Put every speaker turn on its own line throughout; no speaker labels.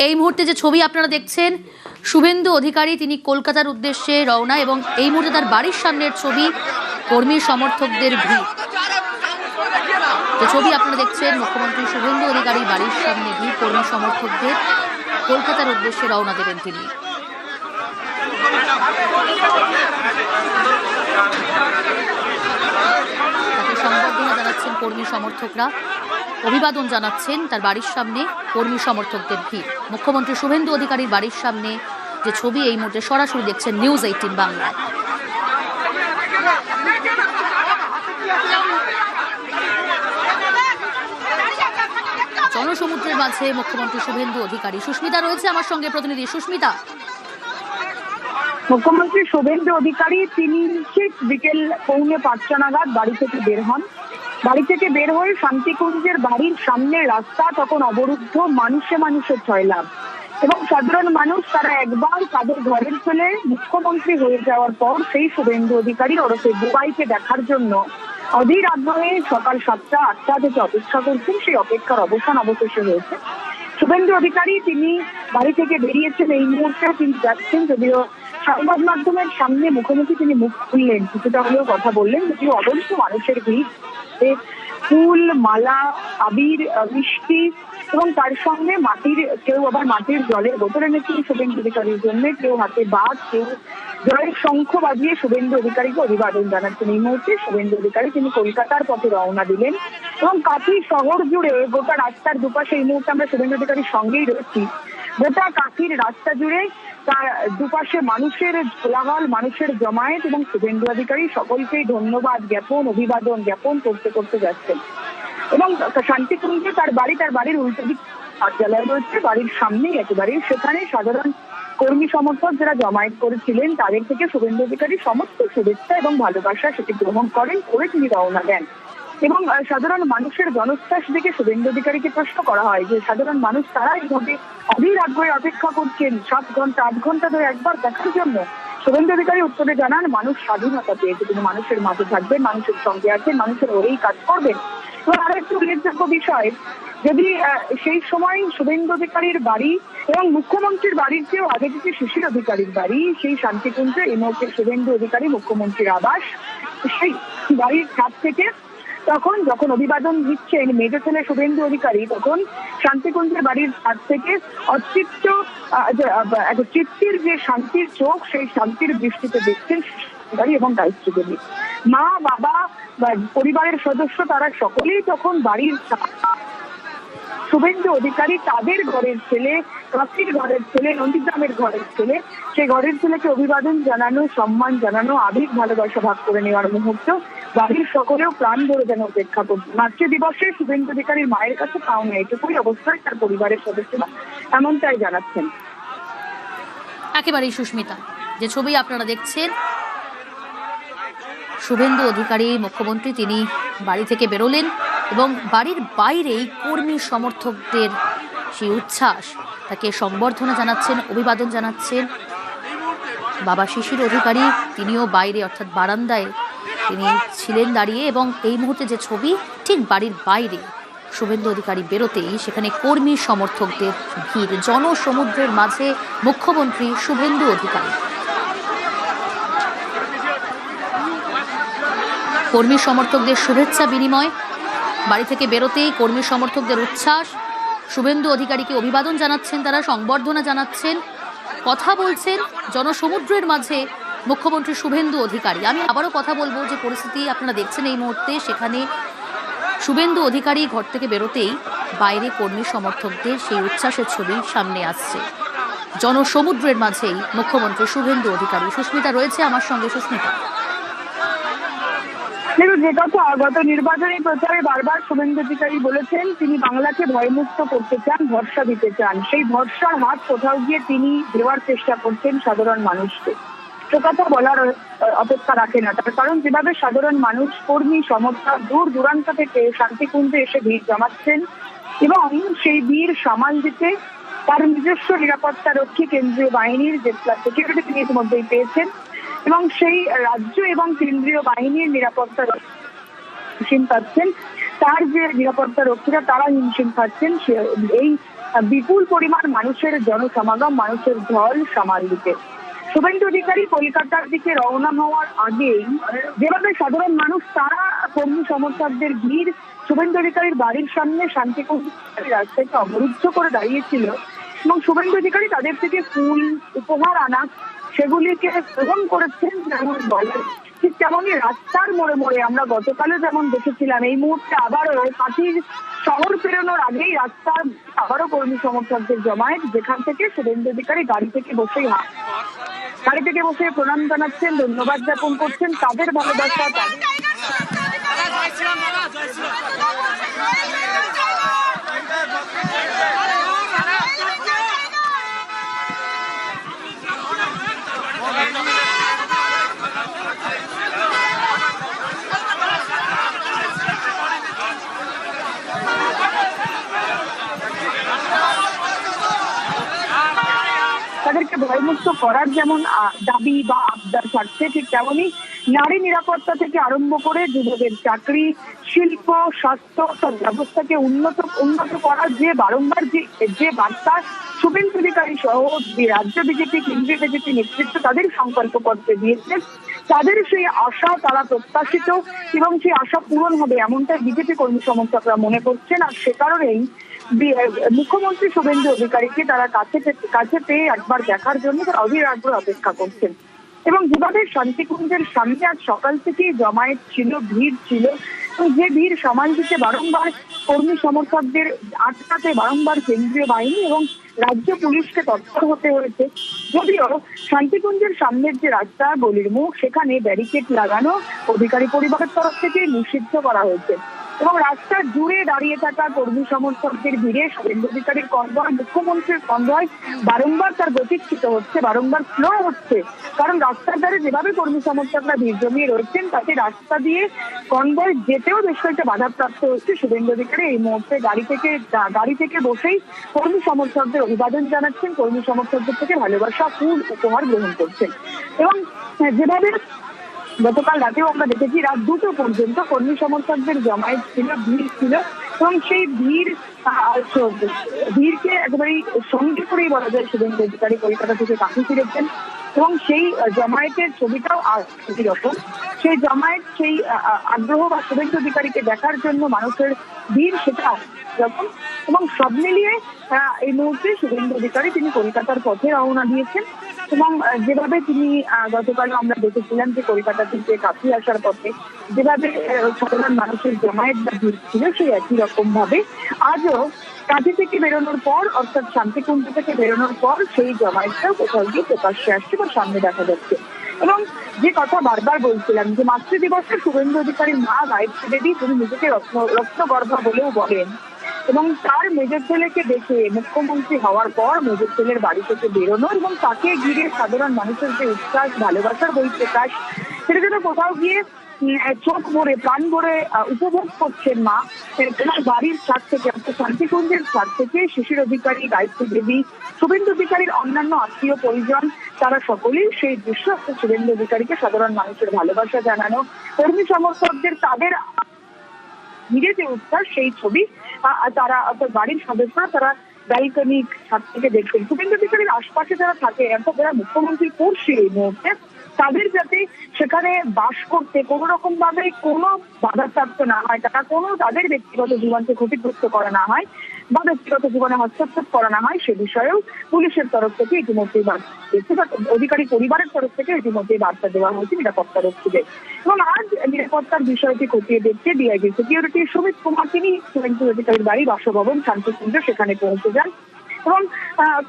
এই মুহূর্তে যে ছবি আপনারা দেখছেন, শুভেন্দু অধিকারী তিনি কলকাতার উদ্দেশ্যে রওনা এবং এই মুহূর্তে তার বাড়ির সামনের ছবি, কর্মী সমর্থকদের ভিড়। যে ছবি আপনারা দেখছেন, মুখ্যমন্ত্রী শুভেন্দু অধিকারী বাড়ির সামনে ভিড়, কর্মী সমর্থকদের, কলকাতার উদ্দেশ্যে রওনা দেবেন তিনি। তাকে সংবর্ধনা জানাচ্ছেন কর্মী সমর্থকরা, অভিবাদন জানাচ্ছেন তার বাড়ির সামনে কর্মী সমর্থকদের ভিড়। মুখ্যমন্ত্রী শুভেন্দু অধিকারীর বাড়ির সামনে যে ছবি এই মুহূর্তে সরাসরি দেখছেন নিউজ 18 বাংলায়। জনসমুদ্রের মাঝে মুখ্যমন্ত্রী শুভেন্দু অধিকারী। সুস্মিতা রয়েছে আমার সঙ্গে, প্রতিনিধি সুস্মিতা।
মুখ্যমন্ত্রী শুভেন্দু অধিকারী তিনি ঠিক বিকেল 4:45 নাগাদ বাড়ি থেকে বের হন। বাড়ি থেকে বের হয়ে শান্তিকুঞ্জের বাড়ির সামনের রাস্তা তখন অবরুদ্ধ, মানুষে ছয়লাভ এবং সাধারণ মানুষ তারা একবার তাদের ঘরের ছেলে মুখ্যমন্ত্রী হয়ে যাওয়ার পর সেই শুভেন্দু অধিকারী ওরফে বুবাইকে দেখার জন্য অধীর আগ্রহে সকাল 7টা-8টা থেকে অপেক্ষা করছেন। সেই অপেক্ষার অবসান অবশেষে হয়েছে। শুভেন্দু অধিকারী তিনি বাড়ি থেকে বেরিয়েছেন, এই মুহূর্তে তিনি যাচ্ছেন, যদিও সংবাদ মাধ্যমের সামনে মুখোমুখি তিনি মুখ খুললেন, কিছুটা হলেও কথা বললেন, যদিও অগণিত মানুষের ভিড়, ফুল, মালা, আবির, মিষ্টি এবং তার সঙ্গে কেউ আবার মাটির জলের বোতল এনেছেন শুভেন্দু অধিকারীর জন্য, কেউ হাতে বাঘ, কেউ জয়ের শঙ্খ বাজিয়ে শুভেন্দু অধিকারীকে অভিবাদন জানাচ্ছেন। এই মুহূর্তে শুভেন্দু অধিকারী তিনি কলকাতার পথে রওনা দিলেন এবং কাঁথি শহর জুড়ে গোটা রাস্তার দুপাশে, এই মুহূর্তে আমরা শুভেন্দু অধিকারীর সঙ্গেই রয়েছি, গোটা কাঁথির রাস্তা জুড়ে তার দুপাশে মানুষের কোলাহল, মানুষের জমায়েত এবং শুভেন্দু অধিকারী সকলকেই ধন্যবাদ জ্ঞাপন, অভিবাদন জ্ঞাপন করতে যাচ্ছেন। এবং শান্তিকুঞ্জে তার বাড়ির উল্টো দিক কার্যালয় রয়েছে, বাড়ির সামনেই একেবারে, সেখানে সাধারণ কর্মী সমর্থক যারা জমায়েত করেছিলেন তাদের থেকে শুভেন্দু অধিকারী সমস্ত শুভেচ্ছা এবং ভালোবাসা সেটি গ্রহণ করে তিনি রওনা দেন। এবং সাধারণ মানুষের জনস্থাস দেখে শুভেন্দু অধিকারীকে প্রশ্ন করা হয় যে সাধারণ মানুষ তারা এইভাবে অধীর আগ্রহে অপেক্ষা করছেন 7 ঘন্টা 8 ঘন্টা ধরে একবার দেখার জন্য। শুভেন্দু অধিকারী উত্তরে জানান, মানুষ স্বাধীনতা পেয়েছে, তিনি মানুষের মাঝে থাকবেন, মানুষের সঙ্গে আছেন, মানুষের ওরেই কাজ করবেন। এবং আরো একটু উল্লেখযোগ্য বিষয়, যদি সেই সময় শুভেন্দু অধিকারীর বাড়ি এবং মুখ্যমন্ত্রীর বাড়ির চেয়েও আগে থেকে শিশির অধিকারীর বাড়ি, সেই শান্তিকুঞ্জে এই মুহূর্তে শুভেন্দু অধিকারী মুখ্যমন্ত্রীর আবাস, সেই বাড়ির ছাদ থেকে তখন যখন অভিবাদন দিচ্ছেন মেজ ছেলে শুভেন্দু অধিকারী, তখন শান্তিকুঞ্জের বাড়ির ছাদ থেকে তৃপ্তির যে শান্তির চোখ, সেই শান্তির দৃষ্টিতে দেখছেন এবং দায়িত্বগুলি। মা, বাবা, পরিবারের সদস্য তারা সকলেই তখন বাড়ির শুভেন্দু অধিকারী তাদের ঘরের ছেলে, কাশির ঘরের ছেলে, নন্দীগ্রামের ঘরের ছেলে, সেই ঘরের ছেলেকে অভিবাদন জানানো, সম্মান জানানো, আবেগ ভালোবাসা ভাগ করে নেওয়ার মুহূর্ত বাড়ির সকলেও প্রাণ ভরে যেন অপেক্ষা করছে। মাতৃদিবসে শুভেন্দু অধিকারীর মায়ের কাছে পাওনা এটুকুই অবস্থায় তার পরিবারের সদস্যরা এমনটাই জানাচ্ছেন।
একেবারেই সুস্মিতা, যে ছবি আপনারা দেখছেন, শুভেন্দু অধিকারী মুখ্যমন্ত্রী তিনি বাড়ি থেকে বেরোলেন এবং বাড়ির বাইরেই কর্মী সমর্থকদের সেই উচ্ছ্বাস, তাকে সংবর্ধনা জানাচ্ছেন, অভিবাদন জানাচ্ছেন। বাবা শিশির অধিকারী তিনিও বাইরে অর্থাৎ বারান্দায় তিনি ছিলেন দাঁড়িয়ে এবং এই মুহূর্তে যে ছবি, ঠিক বাড়ির বাইরে শুভেন্দু অধিকারী বেরোতেই সেখানে কর্মী সমর্থকদের ভিড়, জনসমুদ্রের মাঝে মুখ্যমন্ত্রী শুভেন্দু অধিকারী। কর্মী সমর্থকদের শুভেচ্ছা বিনিময়, বাড়ি থেকে বেরোতেই কর্মী সমর্থকদের উচ্ছ্বাস, শুভেন্দু অধিকারীকে অভিবাদন জানাচ্ছেন, তারা সংবর্ধনা জানাচ্ছেন, কথা বলছেন জনসমুদ্রের মাঝে মুখ্যমন্ত্রী শুভেন্দু অধিকারী। আমি আবারও কথা বলবো, যে পরিস্থিতি আপনারা দেখছেন এই মুহূর্তে, সেখানে শুভেন্দু অধিকারী ঘর থেকে বেরোতেই বাইরে কর্মী সমর্থকদের সেই উচ্ছ্বাসের ছবি সামনে আসছে, জনসমুদ্রের মাঝেই মুখ্যমন্ত্রী শুভেন্দু অধিকারী। সুস্মিতা রয়েছে আমার সঙ্গে। সুস্মিতা,
যে কথা গত নির্বাচনী প্রচারে বারবার শুভেন্দু অধিকারী বলেছেন, তিনি বাংলাকে ভয়মুক্ত করতে চান, ভরসা দিতে চান, সেই ভরসার হাত কোথাও গিয়ে তিনি দেওয়ার চেষ্টা করছেন সাধারণ মানুষকে। সে কথা বলার অপেক্ষা রাখে না, তার কারণ যেভাবে সাধারণ মানুষ, কর্মী সমর্থক দূর দূরান্ত থেকে শান্তিকুঞ্জে এসে ভিড় জমাচ্ছেন এবং সেই ভিড় সামাল দিতে তার নিজস্ব নিরাপত্তা রক্ষী কেন্দ্রীয় বাহিনীর যে সিকিউরিটি তিনি ইতিমধ্যেই পেয়েছেন এবং সেই রাজ্য এবং কেন্দ্রীয় বাহিনীর নিরাপত্তা পাচ্ছেন, তার যে নিরাপত্তা রক্ষীরা তারা হিমশিম খাচ্ছেন এই বিপুল পরিমাণ মানুষের জনসমাগম, মানুষের ঢল সামাল দিতে। শুভেন্দু অধিকারী কলকাতার দিকে রওনা হওয়ার আগেই যেভাবে সাধারণ মানুষ তারা কর্মী সমর্থকদের ভিড় শুভেন্দু অধিকারীর বাড়ির সামনে শান্তিকুঞ্জ রাস্তাকে অবরুদ্ধ করে দাঁড়িয়েছিল এবং শুভেন্দু অধিকারী তাদের থেকে ফুল উপহার আনা সেগুলিকে গ্রহণ করেছেন যেমন বলে, ঠিক তেমনই রাস্তার মোড়ে মোড়ে আমরা গতকালও যেমন দেখেছিলাম এই মুহূর্তে আবারও কাঠির শহর পেরোনোর আগেই রাস্তার আবারও কর্মী সমর্থকদের জমায়েত, যেখান থেকে শুভেন্দু অধিকারী গাড়ি থেকে বসে প্রণাম জানাচ্ছেন, ধন্যবাদ জ্ঞাপন করছেন তাদের ভালোবাসা তাদেরকে ভয়মুক্ত করার যেমন দাবি বা আবদার থাকছে, ঠিক তেমনই নারী নিরাপত্তা থেকে আরম্ভ করে যুবদের চাকরি, শিল্প, স্বাস্থ্য সব ব্যবস্থাকে উন্নত করার যে বারংবার যে বার্তা শুভেন্দু অধিকারী সহ রাজ্য বিজেপি, কেন্দ্রীয় বিজেপি নেতৃত্ব তাদের সংকল্প করতে দিয়েছে, তাদের সেই আশা তারা প্রত্যাশিত এবং সেই আশা পূরণ হবে এমনটাই বিজেপি কর্মী সমর্থকরা মনে করছেন। আর সে কারণেই মুখ্যমন্ত্রী শুভেন্দু অধিকারীকে তারা কাছে পেয়ে একবার দেখার জন্য তারা অধীর আগ্রহ অপেক্ষা করছেন। এবং যেভাবে শান্তিকুঞ্জের সামনে আজ সকাল থেকেই জমায়েত ছিল, ভিড় ছিল, যে ভিড় সামাল দিতে বারংবার কর্মী সমর্থকদের আটকাতে বারংবার কেন্দ্রীয় বাহিনী এবং রাজ্য পুলিশকে তৎপর হতে হয়েছে। যদিও শান্তিকুঞ্জের সামনের যে রাস্তা গলির মুখ সেখানে ব্যারিকেড লাগানো অধিকারী পরিবারের তরফ থেকে নিষিদ্ধ করা হয়েছে এবং রাস্তা জুড়ে দাঁড়িয়ে থাকা কর্মী সমর্থকদের ভিড়ে শুভেন্দু অধিকারীর কনভয়, মুখ্যমন্ত্রীর কনভয় বারংবার তার গতিচ্যুত হচ্ছে, বারংবার স্লো হচ্ছে। কারণ রাস্তার ধারে যেভাবে কর্মী সমর্থকরা ভিড় জমিয়ে রয়েছেন তাতে রাস্তা দিয়ে কনভয় যেতেও বেশ কয়েকটা বাধাপ্রাপ্ত হচ্ছে। শুভেন্দু অধিকারী এই মুহূর্তে গাড়ি থেকে বসেই কর্মী সমর্থকদের অভিবাদন জানাচ্ছেন, কর্মী সমর্থকদের থেকে ভালোবাসা, ফুল উপহার গ্রহণ করছেন এবং যেভাবে গতকাল রাতেও আমরা দেখেছি রাত 2টো পর্যন্ত কর্মী সমর্থকদের জমায়েত ছিল, ভিড় ছিল এবং সেই ভিড়কে একেবারেই সঙ্গে করেই বলা যায় শুভেন্দু অধিকারী কলকাতা থেকে কাছে ফিরেছেন এবং সেই জমায়েতের ছবিটাও রকম। সেই জমায়েত, সেই আগ্রহ বা শুভেন্দু অধিকারীকে দেখার জন্য মানুষের ভিড় সেটা রকম এবং সব মিলিয়ে এই মুহূর্তে শুভেন্দু অধিকারী তিনি কলকাতার পথে রওনা দিয়েছেন এবং যেভাবে তিনি গতকাল আমরা দেখেছিলাম যে কলকাতা থেকে কাছে আসার পথে যেভাবে সাধারণ মানুষের জমায়েত বা ভিড় ছিল সেই একই রকম ভাবে আজও কাঁথি থেকে বেরোনোর পর অর্থাৎ শান্তিকুঞ্জ থেকে বেরোনোর পর সেই জমায়েতটাও কোথাও গিয়ে প্রকাশ্যে আসছে বা সামনে দেখা যাচ্ছে। এবং যে কথা বারবার বলছিলাম যে মাতৃ দিবসে শুভেন্দু অধিকারীর মা গায়ত্রী দেবী তিনি নিজেকে রত্নগর্ভা বলেও বলেন এবং তার মেজর ছেলেকে দেখে মুখ্যমন্ত্রী হওয়ার পর মেজর ছেলের বাড়ি থেকে বেরোনো এবং তাকে ঘিরে সাধারণ মানুষের যে উচ্ছ্বাস, ভালোবাসার বহিঃপ্রকাশ সেটা যেন কোথাও গিয়ে চোখ ভরে প্রাণ ভরে উপভোগ করছেন মা। বাড়ির ছাদ থেকে অর্থাৎ শান্তিকুঞ্জের ছাদ থেকে শিশির অধিকারী, গায়ত্রী দেবী, শুভেন্দু অধিকারীর অন্যান্য আত্মীয় পরিজন তারা সকলেই সেই দৃশ্য শুভেন্দু অধিকারীকে সাধারণ মানুষের ভালোবাসা জানানো, কর্মী সমর্থকদের তাদের ঘিরে যে উৎসাহ সেই ছবি তারা অর্থাৎ বাড়ির সদস্যরা তারা ব্যালকনি ছাদ থেকে দেখছেন। শুভেন্দু অধিকারীর আশপাশে যারা থাকে অর্থাৎ যারা মুখ্যমন্ত্রীর পড়শি এই মুহূর্তে তাদের যাতে সেখানে বাস করতে কোনো রকম ভাবে কোনো বাধাপ্রাপ্ত না হয়, তাদের ব্যক্তিগত জীবনকে ক্ষতিগ্রস্ত করা না হয় বা ব্যক্তিগত জীবনে হস্তক্ষেপ করা না হয় সে বিষয়েও পুলিশের তরফ থেকে ইতিমধ্যেই বার্তা দিয়েছে বা অধিকারী পরিবারের তরফ থেকে ইতিমধ্যেই বার্তা দেওয়া হয়েছে নিরাপত্তা রক্ষীদের। এবং আজ নিরাপত্তার বিষয়টি খতিয়ে দেখতে ডিআইজি সিকিউরিটি সুমিত কুমার তিনি শুভেন্দু অধিকারীর বাড়ি বাসভবন শান্তিকুঞ্জ সেখানে পৌঁছে যান এবং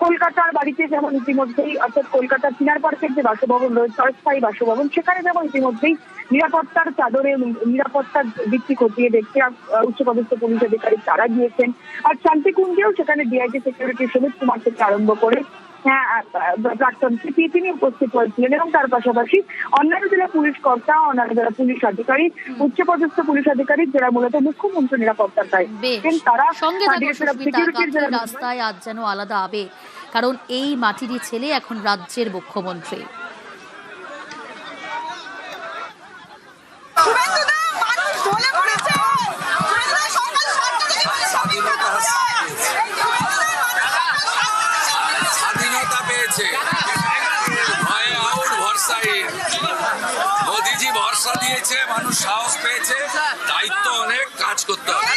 কলকাতার বাড়িতে যেমন ইতিমধ্যেই অর্থাৎ কলকাতার চিনার পার্কের যে বাসভবন রয়েছে অস্থায়ী বাসভবন সেখানে যেমন ইতিমধ্যেই নিরাপত্তার চাদরে নিরাপত্তার দিকটি খতিয়ে দেখতে উচ্চপদস্থ পুলিশ আধিকারিক তারা গিয়েছেন। আর শান্তিকুঞ্জেও সেখানে ডিআইজি সিকিউরিটি সুমিত কুমার থেকে আরম্ভ করে প্রাক্তন সিপি তিনি উপস্থিত হয়েছিলেন এবং তার পাশাপাশি অন্যান্য জেলা পুলিশ কর্তা, অন্যান্য জেলা পুলিশ আধিকারিক, উচ্চপদস্থ পুলিশ আধিকারিক যারা মূলত মুখ্যমন্ত্রী নিরাপত্তার দায়িত্ব তারা
রাস্তায় আজ যেন আলাদা আবেগ, কারণ এই মাটিরই ছেলে এখন রাজ্যের মুখ্যমন্ত্রী।
ভরসা দিয়েছে, মানুষ সাহস পেয়েছে, দায়িত্ব অনেক, কাজ করতে হবে।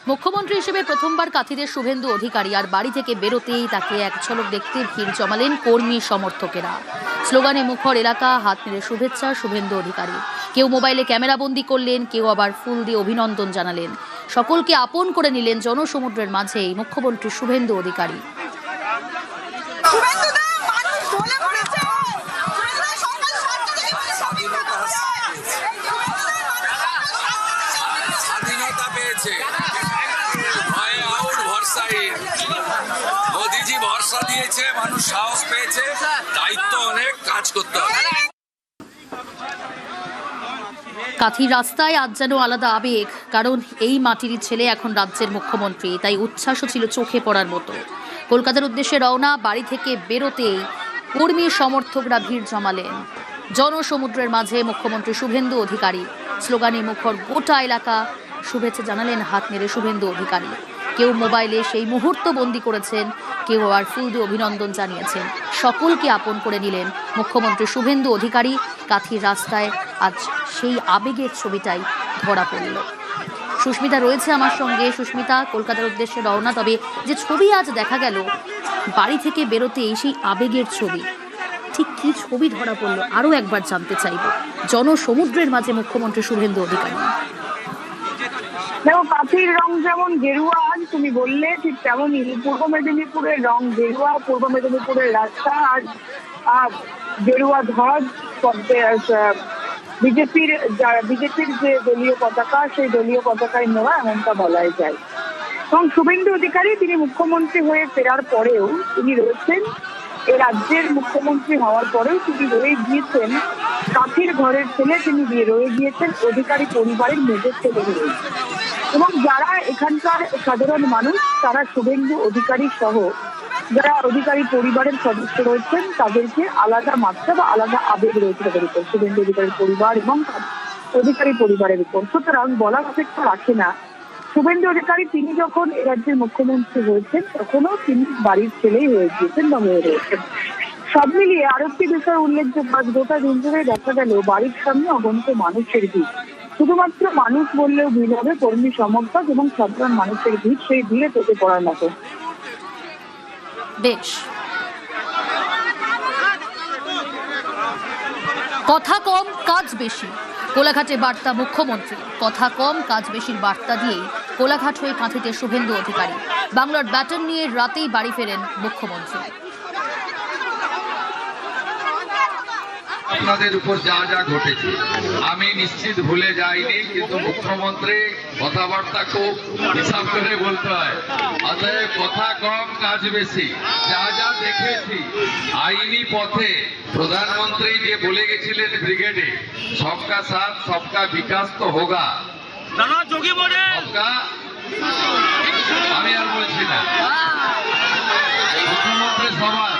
মুখ্যমন্ত্রী হিসেবে প্রথমবার কাঁথিদের শুভেন্দু অধিকারী আর বাড়ি থেকে বেরোতেই তাকে এক ঝলক দেখতে ভিড় জমালেন কর্মী সমর্থকেরা। স্লোগানে মুখর এলাকা, হাত নেড়ে শুভেচ্ছা শুভেন্দু অধিকারী। কেউ মোবাইলে ক্যামেরাবন্দি করলেন, কেউ আবার ফুল দিয়ে অভিনন্দন জানালেন। সকলকে আপন করে নিলেন জনসমুদ্রের মাঝেই মুখ্যমন্ত্রী শুভেন্দু অধিকারী।
স্বাধীনতা পেয়েছে, ভয়ে আউট, ভরসাহীন। মোদিজি ভরসা দিয়েছে, মানুষ সাহস পেয়েছে, দায়িত্ব অনেক, কাজ করতে হবে।
কাঁথির রাস্তায় আজ যেন আলাদা আবেগ, কারণ এই মাটিরই ছেলে এখন রাজ্যের মুখ্যমন্ত্রী, তাই উচ্ছ্বাসও ছিল চোখে পড়ার মতো। কলকাতার উদ্দেশ্যে রওনা, বাড়ি থেকে বেরোতেই কর্মী সমর্থকরা ভিড় জমালেন জনসমুদ্রের মাঝে মুখ্যমন্ত্রী শুভেন্দু অধিকারী। স্লোগানে মুখর গোটা এলাকা, শুভেচ্ছা জানালেন হাত নেড়ে শুভেন্দু অধিকারী। কেউ মোবাইলে সেই মুহূর্ত বন্দি করেছেন, কেউ আবার ফুল দিয়ে অভিনন্দন জানিয়েছেন। সকলকে আপন করে নিলেন মুখ্যমন্ত্রী শুভেন্দু অধিকারী। কাঁথির রাস্তায় আজ সেই আবেগের ছবিটাই ধরা পড়ল। সুস্মিতা রয়েছে আমার সঙ্গে। সুস্মিতা, কলকাতার উদ্দেশ্যে রওনা, তবে যে ছবি আজ দেখা গেল বাড়ি থেকে বেরোতেই, সেই আবেগের ছবি, ঠিক কি ছবি ধরা পড়লো আরো একবার জানতে চাইব। জনসমুদ্রের মাঝে মুখ্যমন্ত্রী শুভেন্দু অধিকারী।
দেখো, কাঁথির রং যেমন গেরুয়া আজ তুমি বললে, ঠিক তেমনই পূর্ব মেদিনীপুরের রং গেরুয়া। পূর্ব মেদিনীপুরের রাস্তা আজ গেরুয়া ধ্বজ, বিজেপির যে দলীয় পতাকা, সেই দলীয় পতাকায় নেওয়া, এমনটা বলাই যায়। এবং শুভেন্দু অধিকারী তিনি মুখ্যমন্ত্রী হয়ে ফেরার পরেও তিনি রয়েছেন, এই রাজ্যের মুখ্যমন্ত্রী হওয়ার পরেও তিনি রয়ে গিয়েছেন কাঁথির ঘরের ছেলে, তিনি রয়ে গিয়েছেন অধিকারী পরিবারের মেজর ছেলে হয়ে। এবং যারা এখানকার সাধারণ মানুষ, তারা শুভেন্দু অধিকারী সহ যারা অধিকারী পরিবারের সদস্য রয়েছেন, তাদেরকে আলাদা মাত্রা বা আলাদা আবেগ রয়েছে তাদের উপর, শুভেন্দু অধিকারী পরিবার এবং অধিকারী পরিবারের উপর। সুতরাং বলার অপেক্ষা রাখে না, শুভেন্দু অধিকারী তিনি যখন এ রাজ্যের মুখ্যমন্ত্রী হয়েছেন, তখনও তিনি বাড়ির ছেলেই হয়ে গিয়েছেন বা হয়ে রয়েছেন। সব মিলিয়ে আরো একটি বিষয় উল্লেখযোগ্য, গোটা দিন ধরে দেখা গেল বাড়ির সামনে অগণিত মানুষের ভিড়। শুধুমাত্র মানুষ বললেও ভিড় হবে, কর্মী সমর্থক এবং সাধারণ মানুষের ভিড়, সেই ভিড়ে চোখে পড়ার মতো।
বেশ, কথা কম কাজ বেশি, কোলাঘাটে বার্তা মুখ্যমন্ত্রী। কথা কম কাজ বেশির বার্তা দিয়েই কোলাঘাট হয়ে কাঁথিতে শুভেন্দু অধিকারী। বাংলার ব্যাটন নিয়ে রাতেই বাড়ি ফেরেন মুখ্যমন্ত্রী।
আপনাদের উপর যা যা ঘটেছে আমি নিশ্চিত ভুলে যাইনি, কিন্তু মুখ্যমন্ত্রী কথাবার্তা খুব হিসাব করে বলতে হয়। অতএব কথা কম কাজ বেশি, যা যা দেখেছি আইনি পথে প্রধানমন্ত্রী যে বলে গেছিলেন ব্রিগেডে, সবকা সাথ সবকা বিকাশ তো হোগা, সবকা, আমি আর বলছি না, মুখ্যমন্ত্রী সবার